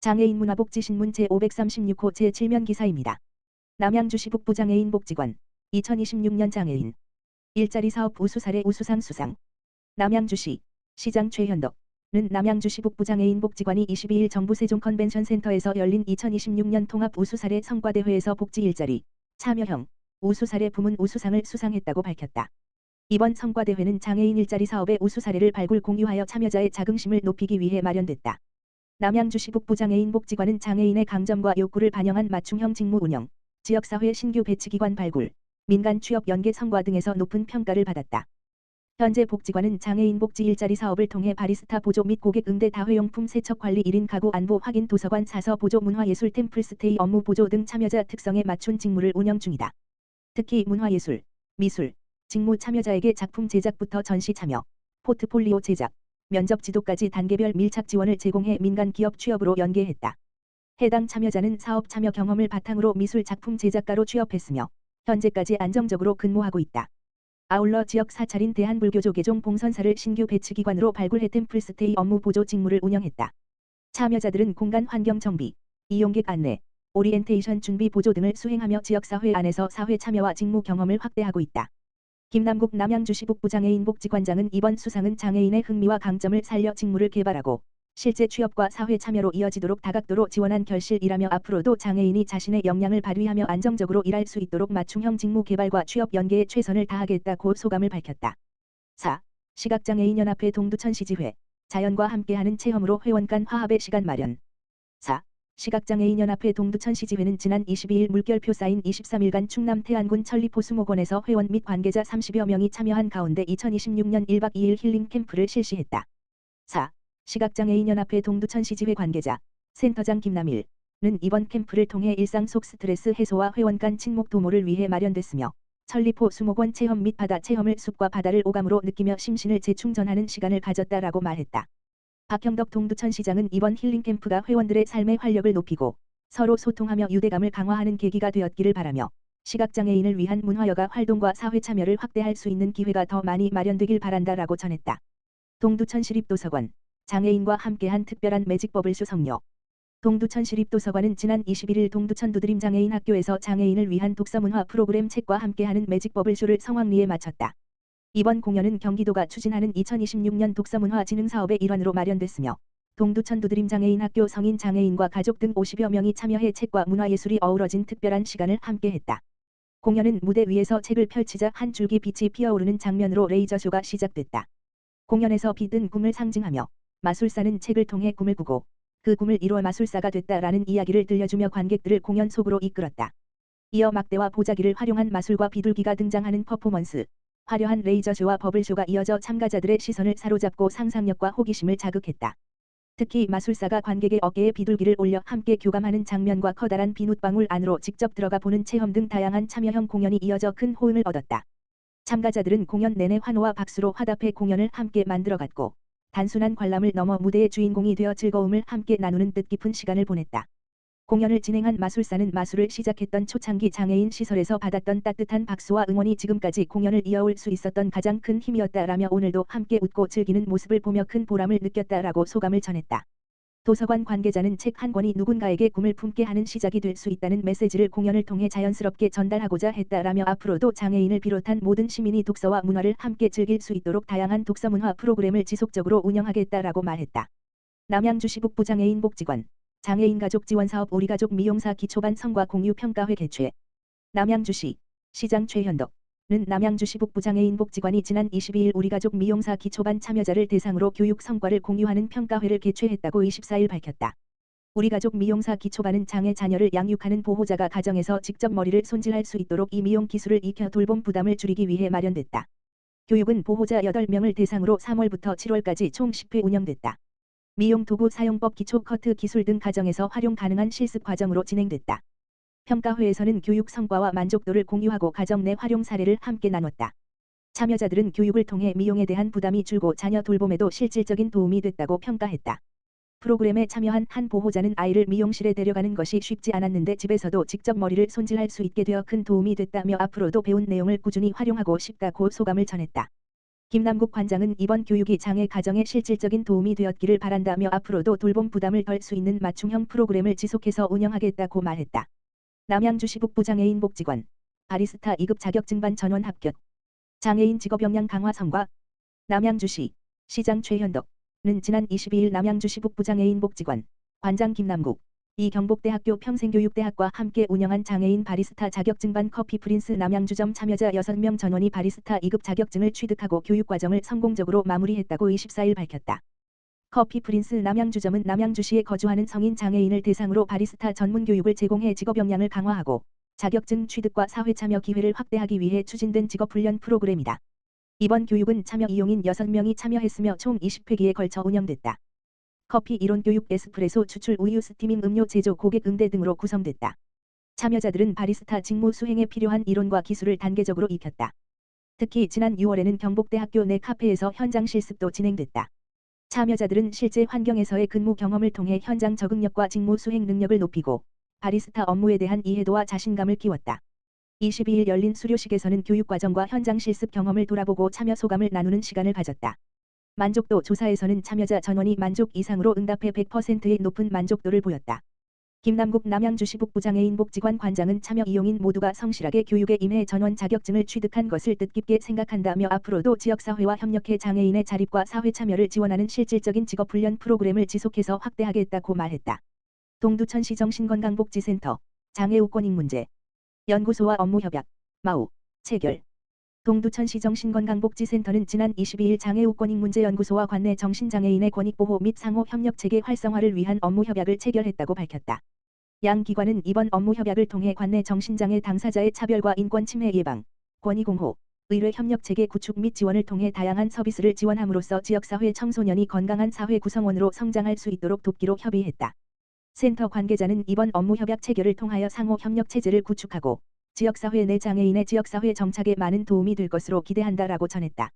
장애인 문화복지신문 제536호 제7면 기사입니다. 남양주시 북부장애인 복지관 2026년 장애인 일자리 사업 우수 사례 우수상 수상. 남양주시 시장 최현덕은 남양주시 북부장애인 복지관이 22일 정부 세종 컨벤션 센터에서 열린 2026년 통합 우수 사례 성과대회에서 복지 일자리 참여형 우수 사례 부문 우수상을 수상했다고 밝혔다. 이번 성과대회는 장애인 일자리 사업의 우수 사례를 발굴 공유하여 참여자의 자긍심을 높이기 위해 마련됐다. 남양주시 북부장애인 복지관은 장애인의 강점과 욕구를 반영한 맞춤형 직무 운영, 지역사회 신규 배치기관 발굴, 민간 취업 연계 성과 등에서 높은 평가를 받았다. 현재 복지관은 장애인 복지 일자리 사업을 통해 바리스타 보조 및 고객 응대 다회용품 세척 관리 1인 가구 안보 확인 도서관 사서 보조 문화예술 템플스테이 업무 보조 등 참여자 특성에 맞춘 직무를 운영 중이다. 특히 문화예술, 미술, 직무 참여자에게 작품 제작부터 전시 참여, 포트폴리오 제작, 면접 지도까지 단계별 밀착 지원을 제공해 민간 기업 취업으로 연계했다. 해당 참여자는 사업 참여 경험을 바탕으로 미술 작품 제작가로 취업했으며 현재까지 안정적으로 근무하고 있다. 아울러 지역 사찰인 대한불교조 개종 봉선사를 신규 배치기관으로 발굴해 템플스테이 업무 보조 직무를 운영했다. 참여자들은 공간 환경 정비, 이용객 안내, 오리엔테이션 준비 보조 등을 수행하며 지역사회 안에서 사회 참여와 직무 경험을 확대하고 있다. 김남국 남양주시 북부장애인 복지관장은 이번 수상은 장애인의 흥미와 강점을 살려 직무를 개발하고 실제 취업과 사회 참여로 이어지도록 다각도로 지원한 결실이라며 앞으로도 장애인이 자신의 역량을 발휘하며 안정적으로 일할 수 있도록 맞춤형 직무 개발과 취업 연계에 최선을 다하겠다고 소감을 밝혔다. 4. 시각장애인연합회 동두천시지회 자연과 함께하는 체험으로 회원 간 화합의 시간 마련. 4. 시각장애인연합회 동두천시지회는 지난 22일 물결표 쌓인 23일간 충남 태안군 천리포 수목원에서 회원 및 관계자 30여 명이 참여한 가운데 2026년 1박 2일 힐링 캠프를 실시했다. 4. 시각장애인연합회 동두천시지회 관계자 센터장 김남일은 이번 캠프를 통해 일상 속 스트레스 해소와 회원 간 친목 도모를 위해 마련됐으며 천리포 수목원 체험 및 바다 체험을 숲과 바다를 오감으로 느끼며 심신을 재충전하는 시간을 가졌다라고 말했다. 박형덕 동두천시장은 이번 힐링 캠프가 회원들의 삶의 활력을 높이고 서로 소통하며 유대감을 강화하는 계기가 되었기를 바라며 시각장애인을 위한 문화여가 활동과 사회 참여를 확대할 수 있는 기회가 더 많이 마련되길 바란다라고 전했다. 동두천시립도서관 장애인과 함께한 특별한 매직버블쇼 성료. 동두천시립도서관은 지난 21일 동두천 두드림 장애인 학교에서 장애인을 위한 독서문화 프로그램 책과 함께하는 매직버블쇼를 성황리에 마쳤다. 이번 공연은 경기도가 추진하는 2026년 독서문화 진흥사업의 일환으로 마련됐으며 동두천 두드림 장애인 학교 성인 장애인과 가족 등 50여 명이 참여해 책과 문화예술이 어우러진 특별한 시간을 함께했다. 공연은 무대 위에서 책을 펼치자 한 줄기 빛이 피어오르는 장면으로 레이저쇼가 시작됐다. 공연에서 빛은 꿈을 상징하며 마술사는 책을 통해 꿈을 꾸고 그 꿈을 이루어 마술사가 됐다라는 이야기를 들려주며 관객들을 공연 속으로 이끌었다. 이어 막대와 보자기를 활용한 마술과 비둘기가 등장하는 퍼포먼스, 화려한 레이저쇼와 버블쇼가 이어져 참가자들의 시선을 사로잡고 상상력과 호기심을 자극했다. 특히 마술사가 관객의 어깨에 비둘기를 올려 함께 교감하는 장면과 커다란 비눗방울 안으로 직접 들어가 보는 체험 등 다양한 참여형 공연이 이어져 큰 호응을 얻었다. 참가자들은 공연 내내 환호와 박수로 화답해 공연을 함께 만들어갔고 단순한 관람을 넘어 무대의 주인공이 되어 즐거움을 함께 나누는 뜻깊은 시간을 보냈다. 공연을 진행한 마술사는 마술을 시작했던 초창기 장애인 시설에서 받았던 따뜻한 박수와 응원이 지금까지 공연을 이어올 수 있었던 가장 큰 힘이었다라며 오늘도 함께 웃고 즐기는 모습을 보며 큰 보람을 느꼈다라고 소감을 전했다. 도서관 관계자는 책 한 권이 누군가에게 꿈을 품게 하는 시작이 될 수 있다는 메시지를 공연을 통해 자연스럽게 전달하고자 했다라며 앞으로도 장애인을 비롯한 모든 시민이 독서와 문화를 함께 즐길 수 있도록 다양한 독서문화 프로그램을 지속적으로 운영하겠다라고 말했다. 남양주시 북부장애인 복지관 장애인 가족 지원사업 우리가족 미용사 기초반 성과 공유 평가회 개최. 남양주시 시장 최현덕은 남양주시 북부장애인 복지관이 지난 22일 우리가족 미용사 기초반 참여자를 대상으로 교육 성과를 공유하는 평가회를 개최했다고 24일 밝혔다. 우리가족 미용사 기초반은 장애 자녀를 양육하는 보호자가 가정에서 직접 머리를 손질할 수 있도록 이 미용 기술을 익혀 돌봄 부담을 줄이기 위해 마련됐다. 교육은 보호자 8명을 대상으로 3월부터 7월까지 총 10회 운영됐다. 미용 도구 사용법 기초 커트 기술 등 가정에서 활용 가능한 실습 과정으로 진행됐다. 평가회에서는 교육 성과와 만족도를 공유하고 가정 내 활용 사례를 함께 나눴다. 참여자들은 교육을 통해 미용에 대한 부담이 줄고 자녀 돌봄에도 실질적인 도움이 됐다고 평가했다. 프로그램에 참여한 한 보호자는 아이를 미용실에 데려가는 것이 쉽지 않았는데 집에서도 직접 머리를 손질할 수 있게 되어 큰 도움이 됐다며 앞으로도 배운 내용을 꾸준히 활용하고 싶다고 소감을 전했다. 김남국 관장은 이번 교육이 장애 가정에 실질적인 도움이 되었기를 바란다며 앞으로도 돌봄 부담을 덜 수 있는 맞춤형 프로그램을 지속해서 운영하겠다고 말했다. 남양주시 북부장애인 복지관 바리스타 2급 자격증반 전원 합격. 장애인 직업 역량 강화 성과. 남양주시 시장 최현덕은 지난 22일 남양주시 북부장애인 복지관 관장 김남국, 이 경북대학교 평생교육대학과 함께 운영한 장애인 바리스타 자격증반 커피 프린스 남양주점 참여자 6명 전원이 바리스타 2급 자격증을 취득하고 교육과정을 성공적으로 마무리했다고 24일 밝혔다. 커피 프린스 남양주점은 남양주시에 거주하는 성인 장애인을 대상으로 바리스타 전문 교육을 제공해 직업 역량을 강화하고 자격증 취득과 사회 참여 기회를 확대하기 위해 추진된 직업훈련 프로그램이다. 이번 교육은 참여 이용인 6명이 참여했으며 총 20회기에 걸쳐 운영됐다. 커피 이론교육, 에스프레소 추출, 우유 스티밍, 음료 제조, 고객 응대 등으로 구성됐다. 참여자들은 바리스타 직무 수행에 필요한 이론과 기술을 단계적으로 익혔다. 특히 지난 6월에는 경북대학교 내 카페에서 현장 실습도 진행됐다. 참여자들은 실제 환경에서의 근무 경험을 통해 현장 적응력과 직무 수행 능력을 높이고 바리스타 업무에 대한 이해도와 자신감을 키웠다. 22일 열린 수료식에서는 교육과정과 현장 실습 경험을 돌아보고 참여 소감을 나누는 시간을 가졌다. 만족도 조사에서는 참여자 전원이 만족 이상으로 응답해 100%의 높은 만족도를 보였다. 김남국 남양주시 북부장애인 복지관 관장은 참여 이용인 모두가 성실하게 교육에 임해 전원 자격증을 취득한 것을 뜻깊게 생각한다며 앞으로도 지역사회와 협력해 장애인의 자립과 사회 참여를 지원하는 실질적인 직업훈련 프로그램을 지속해서 확대하겠다고 말했다. 동두천시 정신건강복지센터 장애우권익 문제 연구소와 업무협약 마우 체결. 동두천시 정신건강복지센터는 지난 22일 장애우권익문제연구소와 관내 정신장애인의 권익보호 및 상호협력체계 활성화를 위한 업무협약을 체결했다고 밝혔다. 양 기관은 이번 업무협약을 통해 관내 정신장애 당사자의 차별과 인권 침해 예방, 권익옹호, 의뢰 협력체계 구축 및 지원을 통해 다양한 서비스를 지원함으로써 지역사회 청소년이 건강한 사회 구성원으로 성장할 수 있도록 돕기로 협의했다. 센터 관계자는 이번 업무협약 체결을 통하여 상호협력체제를 구축하고 지역사회 내 장애인의 지역사회 정착에 많은 도움이 될 것으로 기대한다라고 전했다.